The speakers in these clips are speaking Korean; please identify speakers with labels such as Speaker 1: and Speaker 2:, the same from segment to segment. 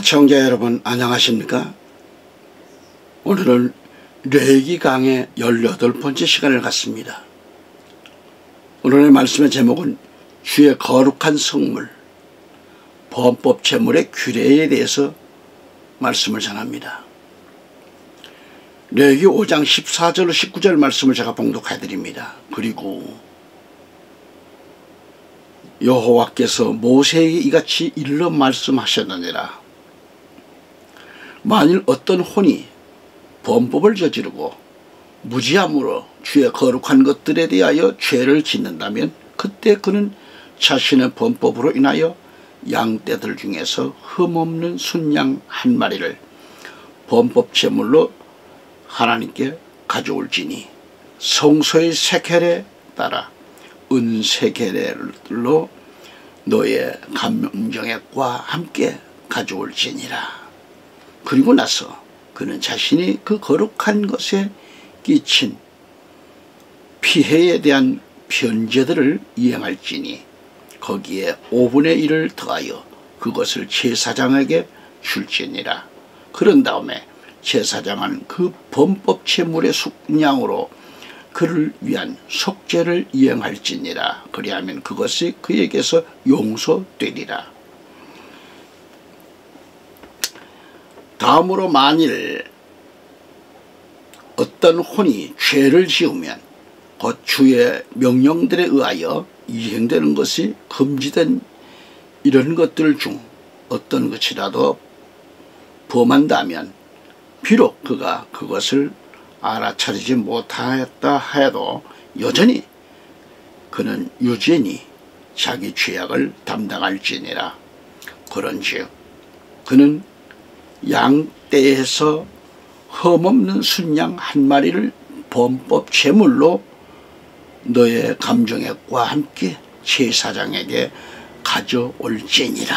Speaker 1: 청자 여러분 안녕하십니까? 오늘은 레위기 강의 18번째 시간을 갖습니다. 오늘의 말씀의 제목은 주의 거룩한 성물, 범법 제물의 규례에 대해서 말씀을 전합니다. 레위기 5장 14절 19절 말씀을 제가 봉독해 드립니다. 그리고 여호와께서 모세에게 이같이 일러 말씀하셨느니라. 만일 어떤 혼이 범법을 저지르고 무지함으로 주의 거룩한 것들에 대하여 죄를 짓는다면 그때 그는 자신의 범법으로 인하여 양떼들 중에서 흠없는 순양 한 마리를 범법 제물로 하나님께 가져올지니 성소의 세겔에 따라 은세겔로 너의 감정액과 함께 가져올지니라. 그리고 나서 그는 자신이 그 거룩한 것에 끼친 피해에 대한 변제들을 이행할지니 거기에 5분의 1을 더하여 그것을 제사장에게 줄지니라. 그런 다음에 제사장은 그 범법 제물의 속량으로 그를 위한 속죄를 이행할지니라. 그리하면 그것이 그에게서 용서되리라. 다음으로 만일 어떤 혼이 죄를 지으면 곧 주의 명령들에 의하여 이행되는 것이 금지된 이런 것들 중 어떤 것이라도 범한다면 비록 그가 그것을 알아차리지 못하였다 하여도 여전히 그는 유죄니 자기 죄악을 담당할지니라. 그런즉 그는 양떼에서 흠없는 순양 한 마리를 범법 제물로 너의 감정액과 함께 제사장에게 가져올지니라.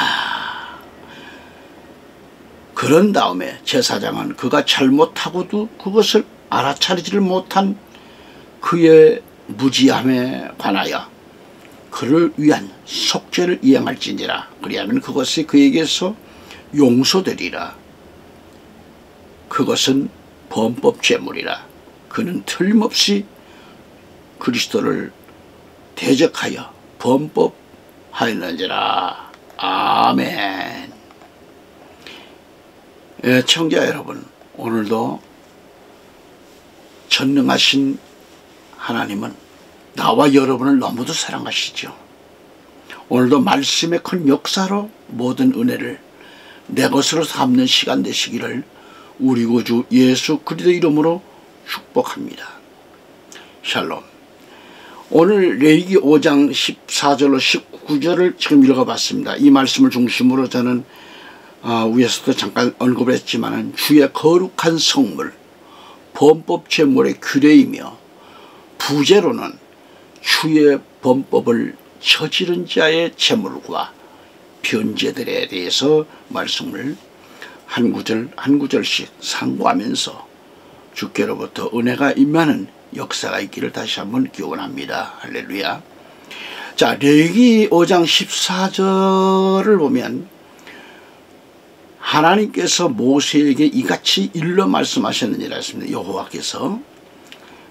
Speaker 1: 그런 다음에 제사장은 그가 잘못하고도 그것을 알아차리지를 못한 그의 무지함에 관하여 그를 위한 속죄를 이행할지니라. 그리하면 그것이 그에게서 용서되리라. 그것은 범법 제물이라. 그는 틀림없이 그리스도를 대적하여 범법하였는지라. 아멘. 청자 여러분, 오늘도 전능하신 하나님은 나와 여러분을 너무도 사랑하시죠. 오늘도 말씀의 큰 역사로 모든 은혜를 내 것으로 삼는 시간 되시기를 우리 구주 예수 그리스도 이름으로 축복합니다. 샬롬. 오늘 레위기 5장 14절로 19절을 지금 읽어봤습니다. 이 말씀을 중심으로 저는 위에서도 잠깐 언급을 했지만 주의 거룩한 성물, 범법 제물의 규례이며 부제로는 주의 범법을 저지른 자의 제물과 변제들에 대해서 말씀을 한 구절 한 구절씩 상고하면서 주께로부터 은혜가 임하는 역사가 있기를 다시 한번 기원합니다. 할렐루야. 자, 레위기 5장 14절을 보면 하나님께서 모세에게 이같이 일러 말씀하셨느니라 했습니다. 여호와께서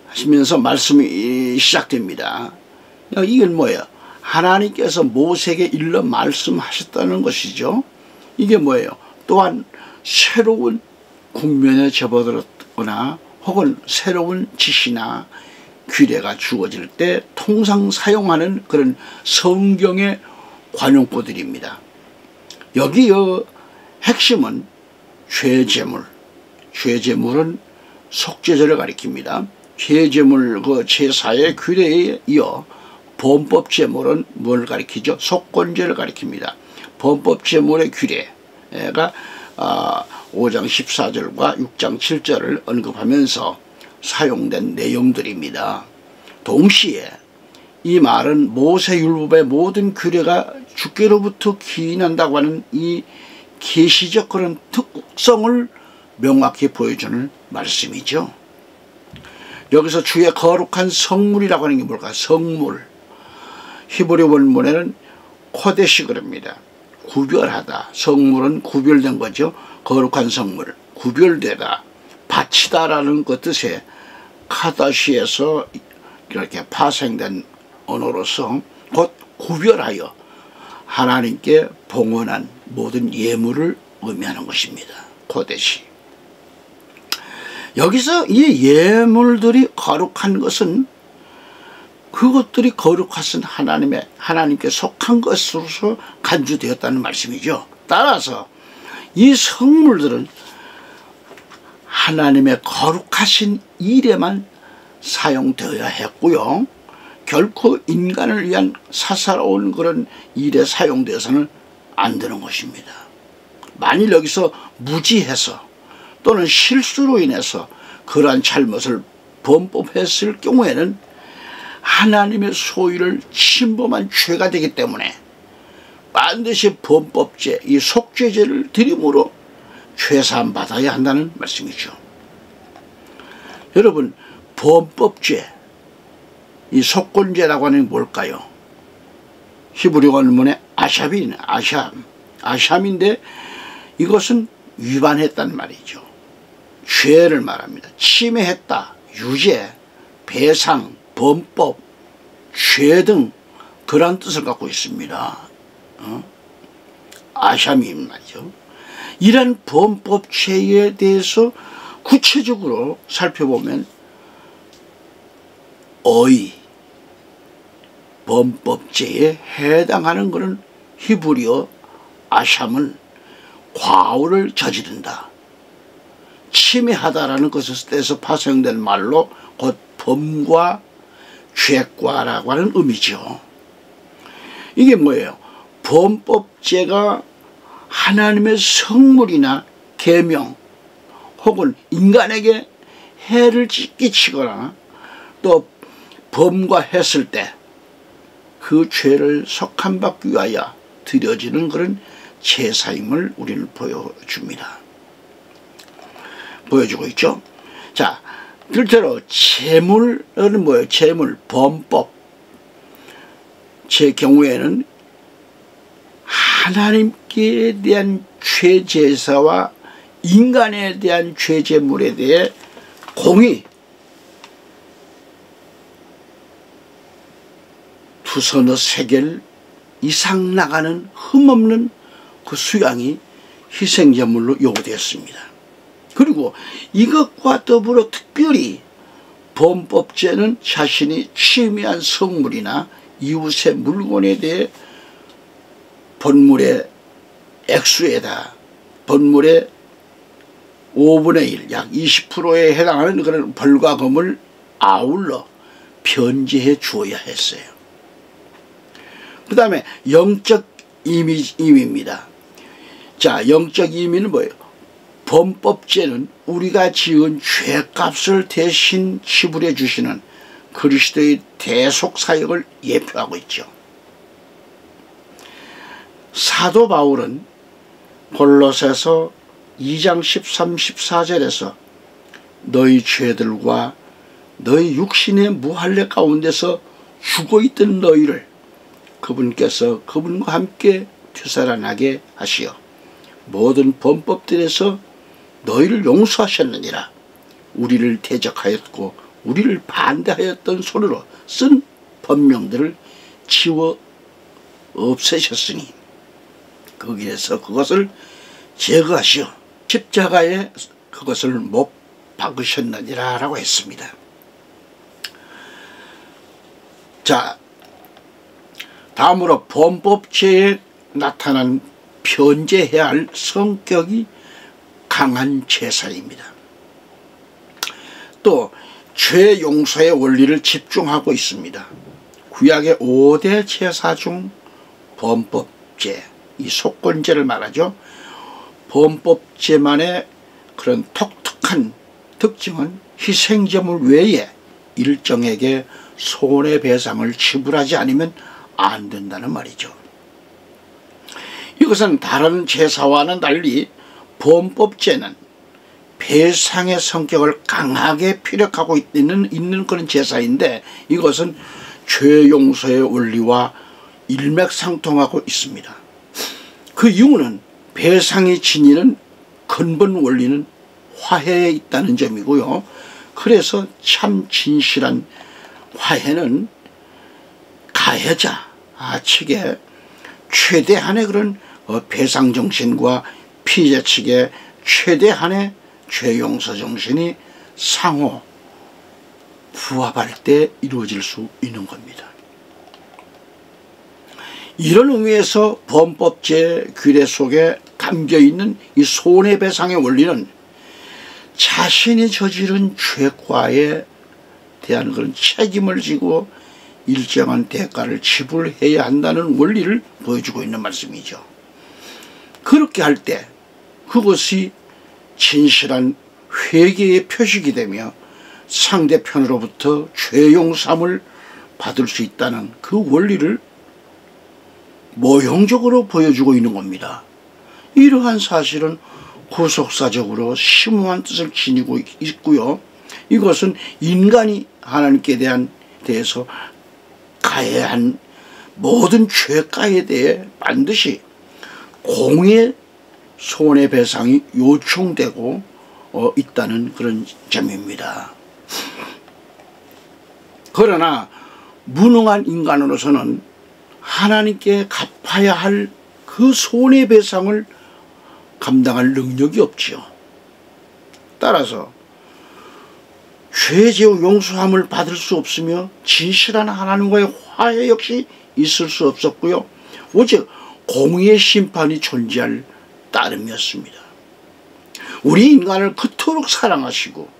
Speaker 1: 하시면서 말씀이 시작됩니다. 이건 뭐예요? 하나님께서 모세에게 일러 말씀하셨다는 것이죠. 이게 뭐예요? 또한 새로운 국면에 접어들었거나 혹은 새로운 지시나 규례가 주어질 때 통상 사용하는 그런 성경의 관용구들입니다. 여기요 핵심은 죄제물, 죄제물은 속죄제를 가리킵니다. 죄제물 그 제사의 규례에 이어 범법제물은 뭘 가리키죠? 속건제를 가리킵니다. 범법제물의 규례가 5장 14절과 6장 7절을 언급하면서 사용된 내용들입니다. 동시에 이 말은 모세율법의 모든 규례가 주께로부터 기인한다고 하는 이 계시적 그런 특성을 명확히 보여주는 말씀이죠. 여기서 주의 거룩한 성물이라고 하는 게 뭘까? 성물. 히브리 원문에는 코데시 그럽니다. 구별하다. 성물은 구별된 거죠. 거룩한 성물. 구별되다. 바치다라는 그 뜻의 카다시에서 이렇게 파생된 언어로서 곧 구별하여 하나님께 봉헌한 모든 예물을 의미하는 것입니다. 코데시. 여기서 이 예물들이 거룩한 것은 그것들이 거룩하신 하나님께 속한 것으로서 간주되었다는 말씀이죠. 따라서 이 성물들은 하나님의 거룩하신 일에만 사용되어야 했고요. 결코 인간을 위한 사사로운 그런 일에 사용되어서는 안 되는 것입니다. 만일 여기서 무지해서 또는 실수로 인해서 그러한 잘못을 범법했을 경우에는 하나님의 소유를 침범한 죄가 되기 때문에 반드시 범법죄, 이 속죄제를 드림으로 죄사함 받아야 한다는 말씀이죠. 여러분, 범법죄, 이 속건죄라고 하는 게 뭘까요? 히브리 원문의 아샴인데 이것은 위반했다는 말이죠. 죄를 말합니다. 침해했다, 유죄, 배상, 범법, 죄 등 그런 뜻을 갖고 있습니다. 아샴인 말이죠. 이런 범법죄에 대해서 구체적으로 살펴보면 범법죄에 해당하는 것은 히브리어 아샴은 과오를 저지른다, 침해하다라는 것에서 파생된 말로 곧 범과 죄과라고 하는 의미죠. 이게 뭐예요? 범법죄가 하나님의 성물이나 계명 혹은 인간에게 해를 끼치거나 또 범과했을 때 그 죄를 속함받기 위하여 드려지는 그런 제사임을 우리는 보여주고 있죠. 자, 둘째로 제물은 뭐예요? 제물, 범법. 제 경우에는 하나님께 대한 죄제사와 인간에 대한 죄제물에 대해 공의, 두 서너 세겔 이상 나가는 흠없는 그 수양이 희생제물로 요구되었습니다. 그리고 이것과 더불어 특별히 범법죄는 자신이 침해한 성물이나 이웃의 물건에 대해 본물의 액수에다 본물의 5분의 1, 약 20%에 해당하는 그런 벌과금을 아울러 변제해 주어야 했어요. 그 다음에 영적 임의입니다. 자, 영적 임의는 뭐예요? 범법죄는 우리가 지은 죄값을 대신 지불해 주시는 그리스도의 대속 사역을 예표하고 있죠. 사도 바울은 골로새서 2장 13, 14절에서 너희 죄들과 너희 육신의 무할례 가운데서 죽어있던 너희를 그분께서 그분과 함께 되살아나게 하시어 모든 범법들에서 너희를 용서하셨느니라. 우리를 대적하였고 우리를 반대하였던 손으로 쓴 법령들을 지워 없애셨으니 거기에서 그것을 제거하시어 십자가에 그것을 못 박으셨느니라 라고 했습니다. 자, 다음으로 범법죄에 나타난 변제해야 할 성격이 강한 제사입니다. 또 죄 용서의 원리를 집중하고 있습니다. 구약의 5대 제사 중 범법죄, 이 속건죄를 말하죠. 범법죄만의 그런 독특한 특징은 희생제물 외에 일정에게 손해배상을 지불하지 않으면 안 된다는 말이죠. 이것은 다른 제사와는 달리 범법죄는 배상의 성격을 강하게 피력하고 있는 그런 제사인데 이것은 죄 용서의 원리와 일맥상통하고 있습니다. 그 이유는 배상이 지니는 근본 원리는 화해에 있다는 점이고요. 그래서 참 진실한 화해는 가해자 측의 최대한의 그런 배상 정신과 피해자 측의 최대한의 죄 용서 정신이 상호 부합할 때 이루어질 수 있는 겁니다. 이런 의미에서 범법제 규례 속에 담겨있는 이 손해배상의 원리는 자신이 저지른 죄과에 대한 그런 책임을 지고 일정한 대가를 지불해야 한다는 원리를 보여주고 있는 말씀이죠. 그렇게 할 때 그것이 진실한 회개의 표식이 되며 상대편으로부터 죄용삼을 받을 수 있다는 그 원리를 모형적으로 보여주고 있는 겁니다. 이러한 사실은 구속사적으로 심오한 뜻을 지니고 있고요. 이것은 인간이 하나님께 대해서 가해한 모든 죄가에 대해 반드시 공의 손해배상이 요청되고 있다는 그런 점입니다. 그러나 무능한 인간으로서는 하나님께 갚아야 할 그 손해배상을 감당할 능력이 없지요. 따라서 죄제후 용서함을 받을 수 없으며 진실한 하나님과의 화해 역시 있을 수 없었고요. 오직 공의의 심판이 존재할 따름이었습니다. 우리 인간을 그토록 사랑하시고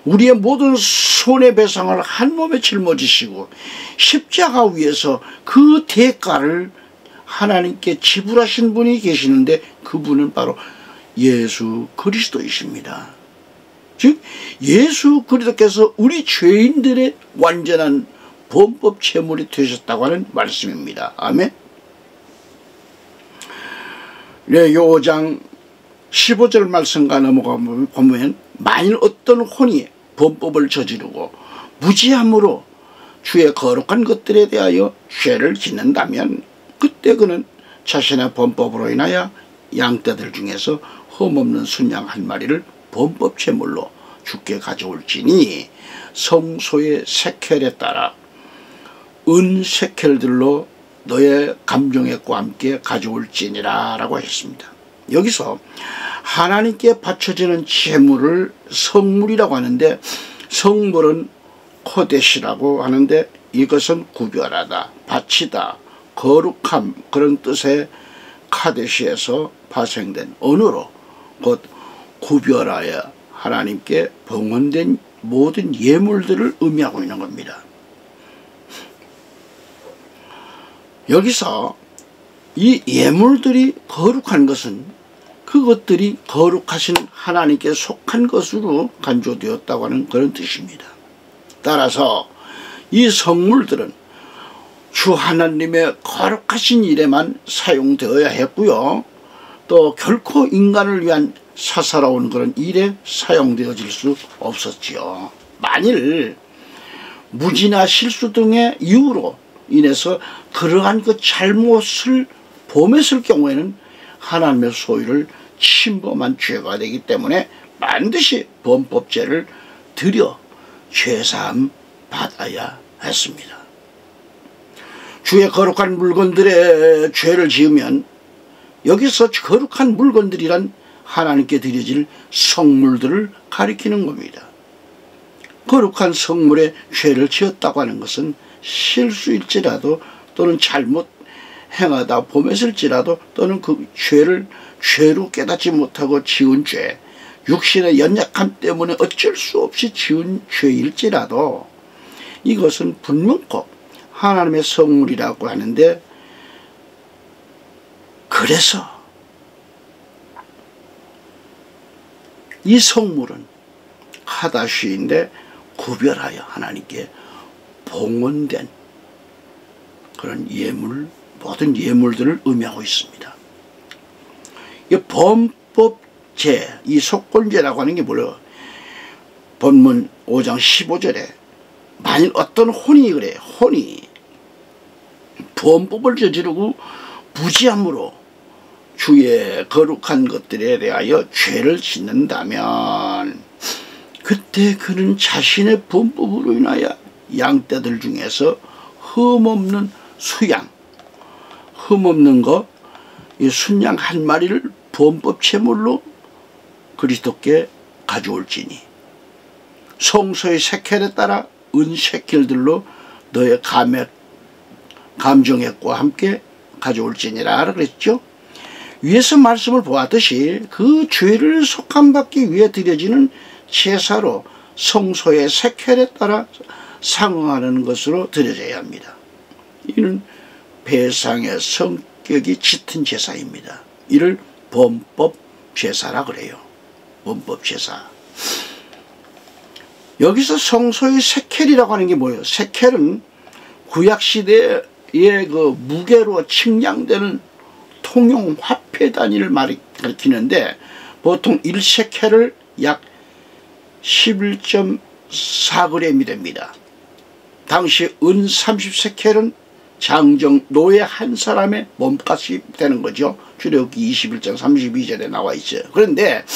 Speaker 1: 우리의 모든 손해배상을 한 몸에 짊어지시고 십자가 위에서 그 대가를 하나님께 지불하신 분이 계시는데 그분은 바로 예수 그리스도이십니다. 즉 예수 그리스도께서 우리 죄인들의 완전한 범법 제물이 되셨다고 하는 말씀입니다. 아멘. 네, 요 5장 15절 말씀과 넘어가 보면 만일 어떤 혼이 범법을 저지르고 무지함으로 주의 거룩한 것들에 대하여 죄를 짓는다면 그때 그는 자신의 범법으로 인하여 양떼들 중에서 흠없는 순양 한 마리를 범법 제물로 주께 가져올지니 성소의 세켈에 따라 은 세켈들로 너의 감정액과 함께 가져올지니라 라고 했습니다. 여기서 하나님께 바쳐지는 제물을 성물이라고 하는데 성물은 코데시라고 하는데 이것은 구별하다, 바치다, 거룩함 그런 뜻의 카데시에서 파생된 언어로 곧 구별하여 하나님께 봉헌된 모든 예물들을 의미하고 있는 겁니다. 여기서 이 예물들이 거룩한 것은 그것들이 거룩하신 하나님께 속한 것으로 간주되었다고 하는 그런 뜻입니다. 따라서 이 성물들은 주 하나님의 거룩하신 일에만 사용되어야 했고요. 또 결코 인간을 위한 사사로운 그런 일에 사용되어질 수 없었지요. 만일 무지나 실수 등의 이유로 인해서 그러한 그 잘못을 범했을 경우에는 하나님의 소유를 침범한 죄가 되기 때문에 반드시 범법죄를 드려 죄사함 받아야 했습니다. 주의 거룩한 물건들의 죄를 지으면 여기서 거룩한 물건들이란 하나님께 드려질 성물들을 가리키는 겁니다. 거룩한 성물에 죄를 지었다고 하는 것은 실수일지라도 또는 잘못 행하다 범했을지라도 또는 그 죄를 죄로 깨닫지 못하고 지은 죄, 육신의 연약함 때문에 어쩔 수 없이 지은 죄일지라도 이것은 분명코 하나님의 성물이라고 하는데, 그래서 이 성물은 카다시인데 구별하여 하나님께 봉헌된 그런 예물, 모든 예물들을 의미하고 있습니다. 이 범법죄, 이 속건죄라고 하는 게 뭐예요? 본문 5장 15절에 만일 어떤 혼이 그래, 혼이 범법을 저지르고 무지함으로 주의 거룩한 것들에 대하여 죄를 짓는다면 그때 그는 자신의 범법으로 인하여 양떼들 중에서 흠없는 수양, 흠없는 것, 이 순양 한 마리를 범법 제물로 그리스도께 가져올지니 성소의 세켈에 따라 은 세켈들로 너의 감정액과 함께 가져올지니라 그랬죠. 위에서 말씀을 보았듯이 그 죄를 속함받기 위해 드려지는 제사로 성소의 세켈에 따라 상응하는 것으로 드려져야 합니다. 이는 배상의 성격이 짙은 제사입니다. 이를 범법 제사라 그래요. 범법 제사. 여기서 성소의 세켈이라고 하는 게 뭐예요? 세켈은 구약시대의 그 무게로 측량되는 통용 화폐 단위를 가리키는데 보통 1세켈을 약 11.4g이 됩니다. 당시 은 30세켈은 장정 노예 한 사람의 몸값이 되는 거죠. 출애굽기 21장 32절에 나와 있어요. 그런데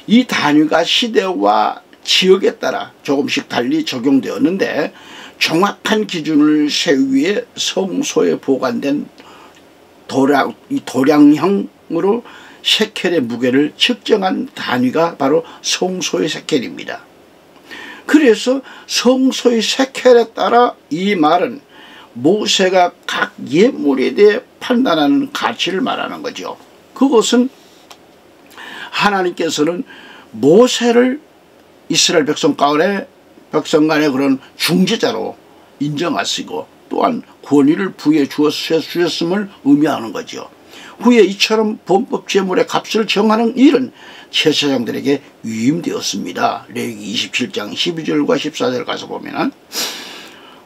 Speaker 1: 이 단위가 시대와 지역에 따라 조금씩 달리 적용되었는데 정확한 기준을 세우기 위해 성소에 보관된 도량형으로 세켈의 무게를 측정한 단위가 바로 성소의 세켈입니다. 그래서 성소의 세켈에 따라 이 말은 모세가 각 예물에 대해 판단하는 가치를 말하는 거죠. 그것은 하나님께서는 모세를 이스라엘 백성 간의 그런 중재자로 인정하시고 또한 권위를 부여해 주셨음을 의미하는 거죠. 후에 이처럼 범법 제물의 값을 정하는 일은 제사장들에게 위임되었습니다. 레위기 27장 12절과 14절 가서 보면은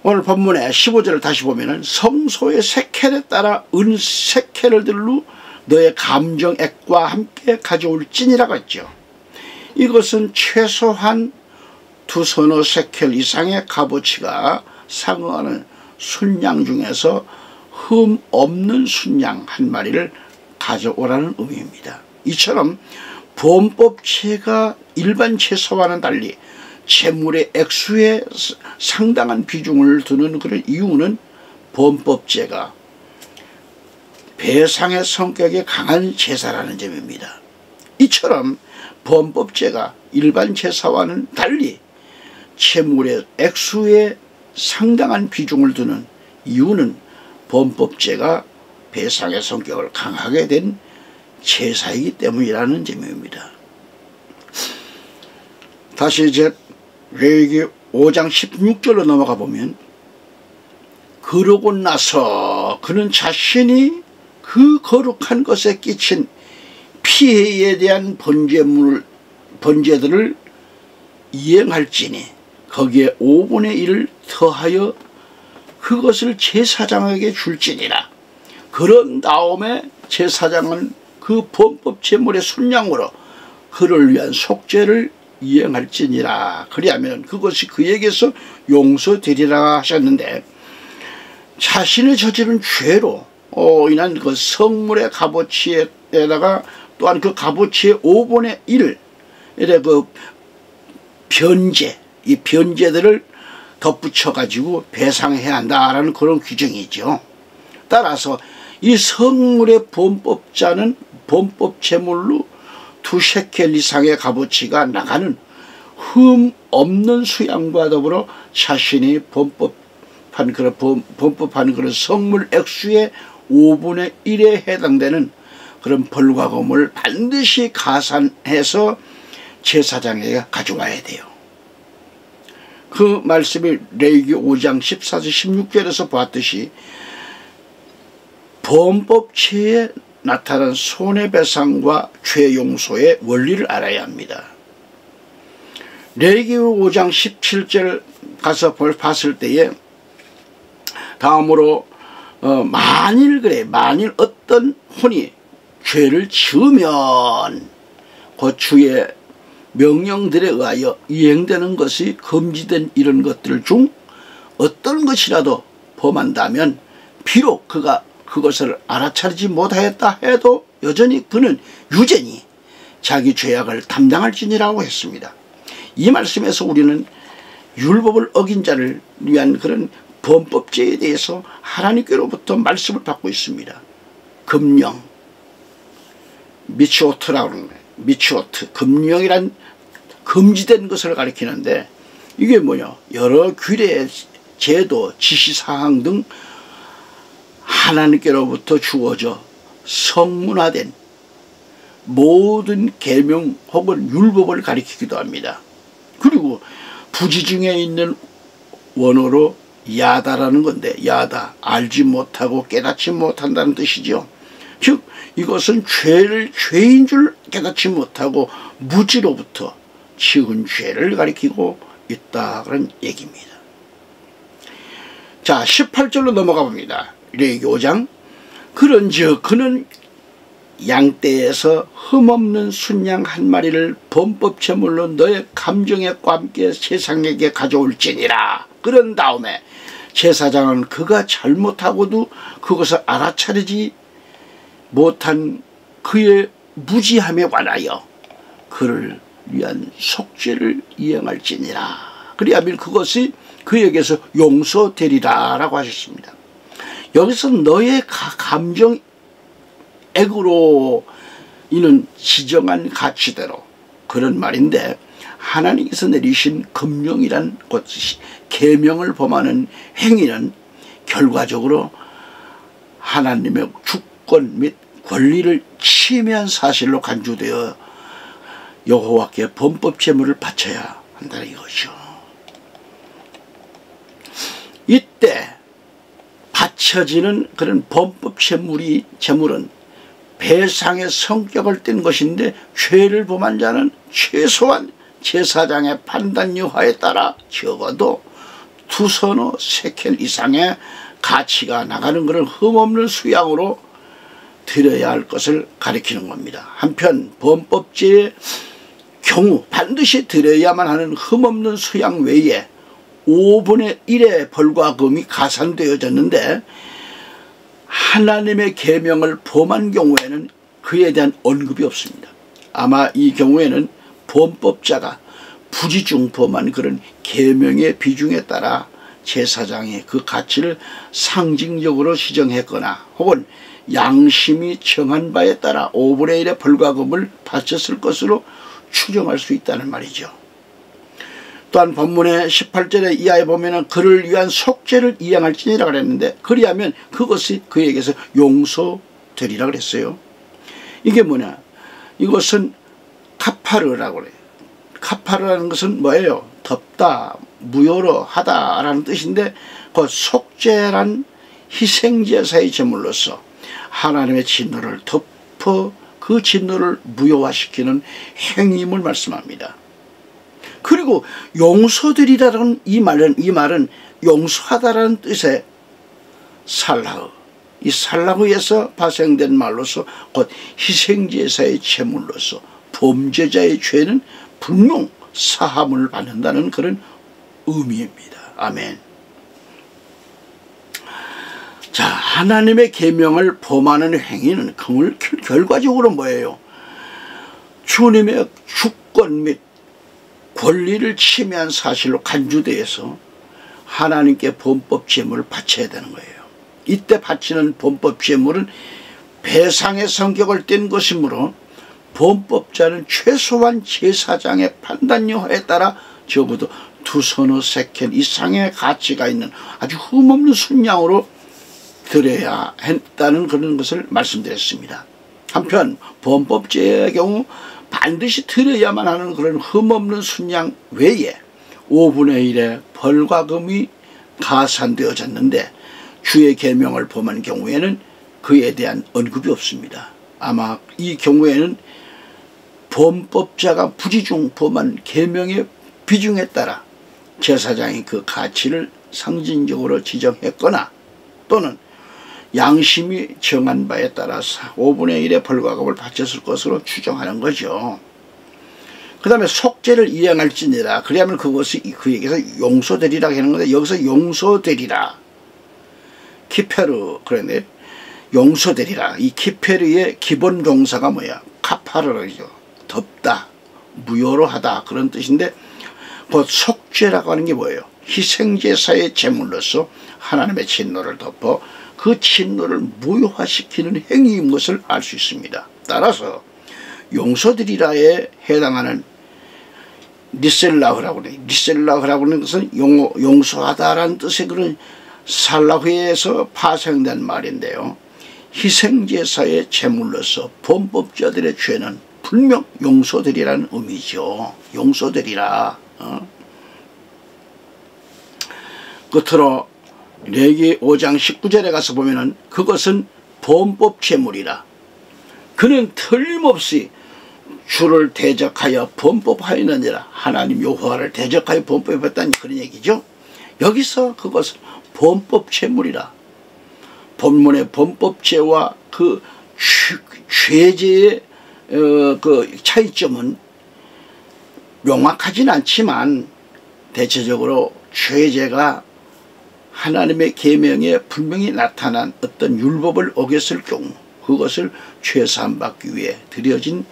Speaker 1: 오늘 본문의 15절을 다시 보면은 성소의 세켈에 따라 은 세켈들로 너의 감정액과 함께 가져올지니라고 했죠. 이것은 최소한 2서너 세켈 이상의 값어치가 상응하는 순양 중에서 흠 없는 순양 한 마리를 가져오라는 의미입니다. 이처럼 범법제가 일반 제사와는 달리 제물의 액수에 상당한 비중을 두는 그런 이유는 범법제가 배상의 성격이 강한 제사라는 점입니다. 이처럼 범법제가 일반 제사와는 달리 제물의 액수에 상당한 비중을 두는 이유는 범법제가 배상의 성격을 강하게 된 제사이기 때문이라는 점입니다. 다시 이제 레위기 5장 16절로 넘어가 보면 그러고 나서 그는 자신이 그 거룩한 것에 끼친 피해에 대한 번제들을 이행할지니 거기에 5분의 1을 더하여 그것을 제사장에게 줄지니라. 그런 다음에 제사장은 그 범법 제물의 순양으로 그를 위한 속죄를 이행할지니라. 그리하면 그것이 그에게서 용서되리라 하셨는데 자신의 저지른 죄로 인한 그 성물의 값어치에다가 또한 그 값어치의 5분의 1을 그 변제, 이 변제들을 덧붙여 가지고 배상해야 한다라는 그런 규정이죠. 따라서 이 성물의 범법자는 범법 제물로 2세켈 이상의 값어치가 나가는 흠 없는 수양과 더불어 자신이 범법한 그런 성물 액수의 5분의 1에 해당되는 그런 벌과금을 반드시 가산해서 제사장에게 가져와야 돼요. 그 말씀이 레위기 5장 14절 16절에서 보았듯이 범법체에 나타난 손해배상과 죄용서의 원리를 알아야 합니다. 레위기 5장 17절 가서 봤을 때에 다음으로 만일 어떤 혼이 죄를 지으면 그 주의 명령들에 의하여 이행되는 것이 금지된 이런 것들 중 어떤 것이라도 범한다면 비록 그가 그것을 알아차리지 못하였다 해도 여전히 그는 유전히 자기 죄악을 담당할지니라고 했습니다. 이 말씀에서 우리는 율법을 어긴 자를 위한 그런 범법죄에 대해서 하나님께로부터 말씀을 받고 있습니다. 금령, 미츠오트라고 하는 거예요. 미츠오트, 금령이란 금지된 것을 가리키는데 이게 뭐냐, 여러 규례, 제도, 지시사항 등 하나님께로부터 주어져 성문화된 모든 계명 혹은 율법을 가리키기도 합니다. 그리고 부지 중에 있는 원어로 야다라는 건데, 야다, 알지 못하고 깨닫지 못한다는 뜻이죠. 즉 이것은 죄인 줄 깨닫지 못하고 무지로부터 지은 죄를 가리키고 있다, 그런 얘기입니다. 자, 18절로 넘어가 봅니다. 레위기 5장. 그런즉 그는 양떼에서 흠없는 순양 한 마리를 범법제물로 너의 감정액과 함께 제사장에게 가져올지니라. 그런 다음에 제사장은 그가 잘못하고도 그것을 알아차리지 못한 그의 무지함에 관하여 그를 위한 속죄를 이행할지니라. 그리하면 그것이 그에게서 용서되리라 라고 하셨습니다. 여기서 너의 감정액으로 이는 지정한 가치대로, 그런 말인데, 하나님께서 내리신 금령이란 것이 계명을 범하는 행위는 결과적으로 하나님의 주권 및 권리를 침해한 사실로 간주되어 여호와께 범법제물을 바쳐야 한다는 이것이죠. 이때 바쳐지는 그런 범법제물은 배상의 성격을 띈 것인데, 죄를 범한 자는 최소한 제사장의 판단 여하에 따라 적어도 2서너 세켈 이상의 가치가 나가는 그런 흠없는 수양으로 드려야 할 것을 가리키는 겁니다. 한편 범법죄의 경우 반드시 드려야만 하는 흠없는 수양 외에 5분의 1의 벌과 금이 가산되어졌는데, 하나님의 계명을 범한 경우에는 그에 대한 언급이 없습니다. 아마 이 경우에는 범법자가 부지 중 범한 그런 계명의 비중에 따라 제사장이 그 가치를 상징적으로 시정했거나 혹은 양심이 정한 바에 따라 5분의 1의 벌과 금을 바쳤을 것으로 추정할 수 있다는 말이죠. 또한 본문의 18절에 이하에 보면은 그를 위한 속죄를 이행할지니라 그랬는데, 그리하면 그것이 그에게서 용서되리라 그랬어요. 이게 뭐냐, 이것은 카파르라고 그래요. 카파르라는 것은 뭐예요? 덮다, 무효로 하다 라는 뜻인데, 그 속죄란 희생제사의 제물로서 하나님의 진노를 덮어 그 진노를 무효화시키는 행위임을 말씀합니다. 그리고 용서드리라는 이 말은 용서하다라는 뜻의 살라흐, 이 살라흐에서 발생된 말로서 곧 희생제사의 제물로서 범죄자의 죄는 분명 사함을 받는다는 그런 의미입니다. 아멘. 자, 하나님의 계명을 범하는 행위는 결과적으로 뭐예요? 주님의 주권 및 권리를 침해한 사실로 간주되어서 하나님께 범법제물을 바쳐야 되는 거예요. 이때 바치는 범법제물은 배상의 성격을 띈 것이므로 범법자는 최소한 제사장의 판단 여하에 따라 적어도 2서너 세켈 이상의 가치가 있는 아주 흠없는 순양으로 드려야 했다는 그런 것을 말씀드렸습니다. 한편 범법죄의 경우 반드시 드려야만 하는 그런 흠없는 순양 외에 5분의 1의 벌과 금이 가산되어졌는데, 주의 계명을 범한 경우에는 그에 대한 언급이 없습니다. 아마 이 경우에는 범법자가 부지 중 범한 계명의 비중에 따라 제사장이 그 가치를 상징적으로 지정했거나 또는 양심이 정한 바에 따라서 5분의 1의 벌과 금을 바쳤을 것으로 추정하는 거죠. 그 다음에 속죄를 이행할지니라. 그리하면 그것이 그에게서 용서되리라 하는 건데, 여기서 용서되리라, 키페르, 그런데 용서되리라. 이 키페르의 기본 동사가 뭐야? 카파르죠. 덮다, 무효로 하다, 그런 뜻인데, 곧 속죄라고 하는 게 뭐예요? 희생제사의 제물로서 하나님의 진노를 덮어 그 진노를 무효화시키는 행위인 것을 알 수 있습니다. 따라서 용서드리라에 해당하는 리셀라흐라고 해요. 리셀라흐라고 하는 것은 용서하다라는 뜻의 그런 살라흐에서 파생된 말인데요. 희생제사의 제물로서 범법자들의 죄는 분명 용서되리라는 의미죠. 용서되리라. 끝으로 레위기 5장 19절에 가서 보면은 그것은 범법 제물이라. 그는 틀림없이 주를 대적하여 범법하였느니라. 하나님 여호와를 대적하여 범법했다니 그런 얘기죠. 여기서 그것은 범법 제물이라. 본문의 범법죄와 그 죄죄의 그 차이점은 명확하진 않지만 대체적으로 죄죄가 하나님의 계명에 분명히 나타난 어떤 율법을 어겼을 경우 그것을 죄사함 받기 위해 드려진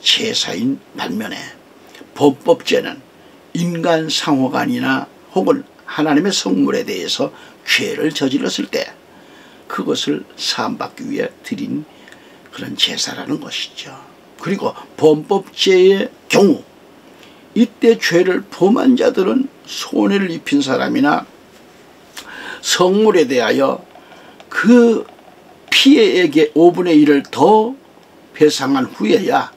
Speaker 1: 제사인 반면에 범법죄는 인간 상호간이나 혹은 하나님의 성물에 대해서 죄를 저질렀을 때 그것을 사함받기 위해 드린 그런 제사라는 것이죠. 그리고 범법죄의 경우 이때 죄를 범한 자들은 손해를 입힌 사람이나 성물에 대하여 그 피해액의 5분의 1을 더 배상한 후에야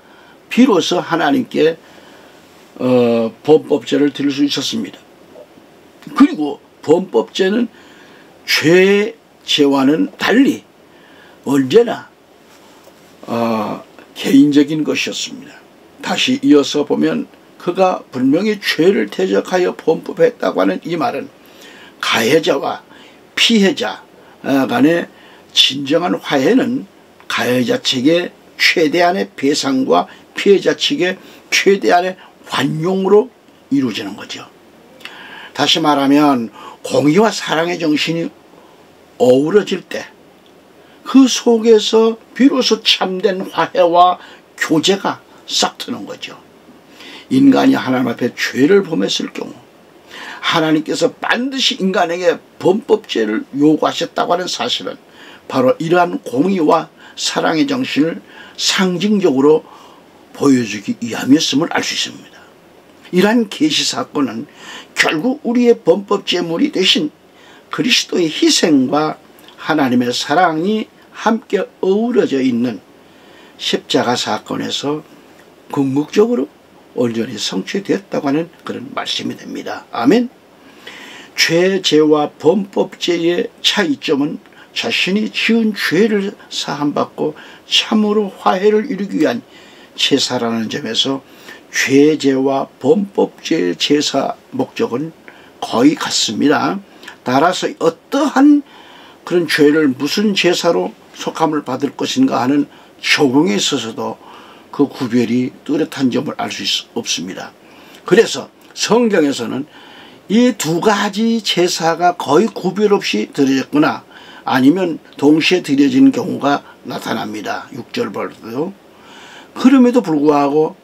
Speaker 1: 비로소 하나님께 범법죄를 드릴 수 있었습니다. 그리고 범법죄는 죄와는 달리 언제나 개인적인 것이었습니다. 다시 이어서 보면 그가 분명히 죄를 대적하여 범법했다고 하는 이 말은 가해자와 피해자 간의 진정한 화해는 가해자 측의 최대한의 배상과 피해자 측의 최대한의 환용으로 이루어지는 거죠. 다시 말하면 공의와 사랑의 정신이 어우러질 때 그 속에서 비로소 참된 화해와 교제가 싹 트는 거죠. 인간이 하나님 앞에 죄를 범했을 경우 하나님께서 반드시 인간에게 범법죄를 요구하셨다고 하는 사실은 바로 이러한 공의와 사랑의 정신을 상징적으로 보여주기 위함이었음을 알 수 있습니다. 이러한 계시 사건은 결국 우리의 범법제물이 되신 그리스도의 희생과 하나님의 사랑이 함께 어우러져 있는 십자가 사건에서 궁극적으로 온전히 성취되었다고 하는 그런 말씀이 됩니다. 아멘. 죄와 범법죄의 차이점은 자신이 지은 죄를 사함받고 참으로 화해를 이루기 위한 제사라는 점에서 죄와 범법죄의 제사 목적은 거의 같습니다. 따라서 어떠한 그런 죄를 무슨 제사로 속함을 받을 것인가 하는 적용에 있어서도 그 구별이 뚜렷한 점을 알 수 없습니다. 그래서 성경에서는 이 두 가지 제사가 거의 구별 없이 드려졌거나 아니면 동시에 드려진 경우가 나타납니다. 6절 벌도요. 그럼에도 불구하고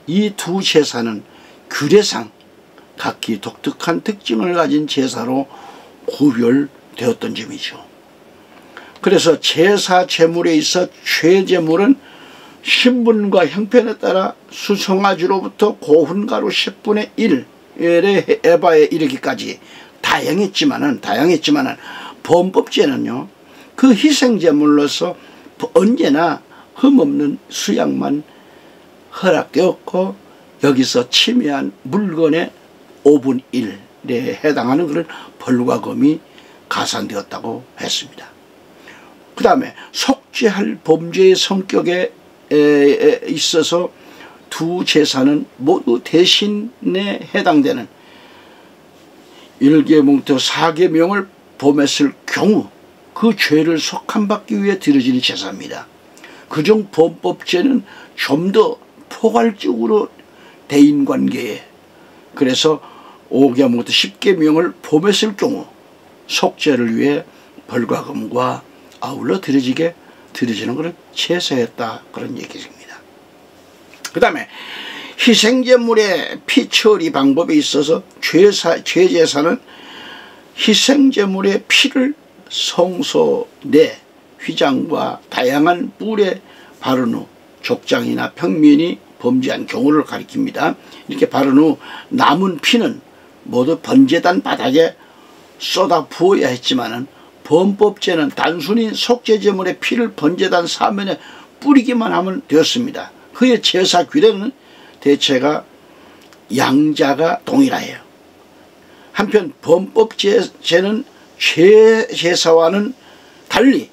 Speaker 1: 이 두 제사는 규례상 각기 독특한 특징을 가진 제사로 구별되었던 점이죠. 그래서 제사 제물에 있어 죄제물은 신분과 형편에 따라 수송아지로부터 고훈가루 10분의 1의 에바에 이르기까지 다양했지만은 범법죄는요 그 희생제물로서 언제나 흠없는 수양만 허락되었고 여기서 침해한 물건의 5분의 1에 해당하는 그런 벌과 금이 가산되었다고 했습니다. 그 다음에 속죄할 범죄의 성격에 있어서 두 제사는 모두 대신에 해당되는 1계명부터 4계명을 범했을 경우 그 죄를 속함받기 위해 드려지는 제사입니다. 그중 범법죄는 좀 더 포괄적으로 대인관계에 그래서 5계명부터 10계명을 범했을 경우 속죄를 위해 벌과 금과 아울러 드려지는 것을 제사했다, 그런 얘기입니다. 그 다음에 희생제물의 피 처리 방법에 있어서 죄제사는 희생제물의 피를 성소 내 휘장과 다양한 뿔에 바른 후 족장이나 평민이 범죄한 경우를 가리킵니다. 이렇게 바른 후 남은 피는 모두 번제단 바닥에 쏟아 부어야 했지만은 범법제는 단순히 속죄제물의 피를 번제단 사면에 뿌리기만 하면 되었습니다. 그의 제사 규례는 대체가 양자가 동일하여요. 한편 범법제는 죄제사와는 달리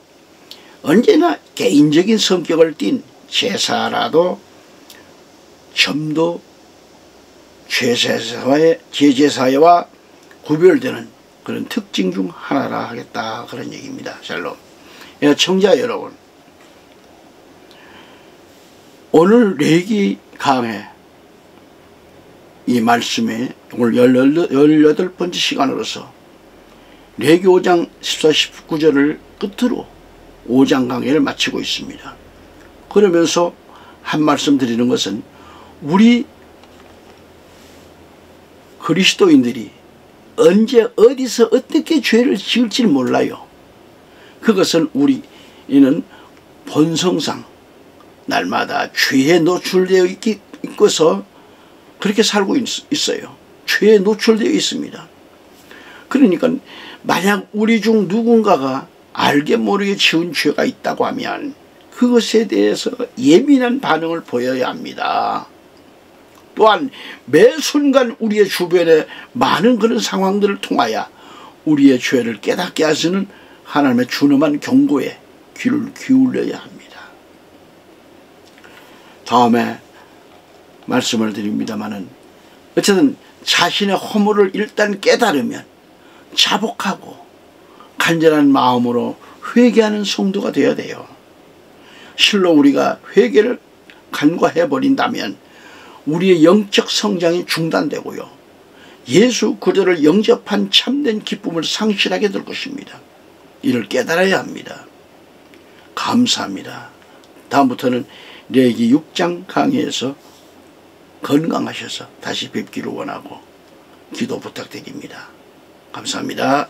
Speaker 1: 언제나 개인적인 성격을 띤 제사라도 점도 죄제사와 구별되는 그런 특징 중 하나라 하겠다, 그런 얘기입니다. 샬롬. 청자 여러분, 오늘 레위기 강의 이 말씀에 오늘 18번째 시간으로서 레위기 5장 14, 19절을 끝으로 5장 강의를 마치고 있습니다. 그러면서 한 말씀 드리는 것은 우리 그리스도인들이 언제 어디서 어떻게 죄를 지을지 몰라요. 그것은 우리는 본성상 날마다 죄에 노출되어 있어서 그렇게 살고 있어요. 죄에 노출되어 있습니다. 그러니까 만약 우리 중 누군가가 알게 모르게 지은 죄가 있다고 하면 그것에 대해서 예민한 반응을 보여야 합니다. 또한 매 순간 우리의 주변에 많은 그런 상황들을 통하여 우리의 죄를 깨닫게 하시는 하나님의 준엄한 경고에 귀를 기울여야 합니다. 다음에 말씀을 드립니다마는 어쨌든 자신의 허물을 일단 깨달으면 자복하고 간절한 마음으로 회개하는 성도가 되어야 돼요. 실로 우리가 회개를 간과해버린다면 우리의 영적 성장이 중단되고요, 예수 그리스도를 영접한 참된 기쁨을 상실하게 될 것입니다. 이를 깨달아야 합니다. 감사합니다. 다음부터는 레위기 6장 강의에서 건강하셔서 다시 뵙기를 원하고 기도 부탁드립니다. 감사합니다.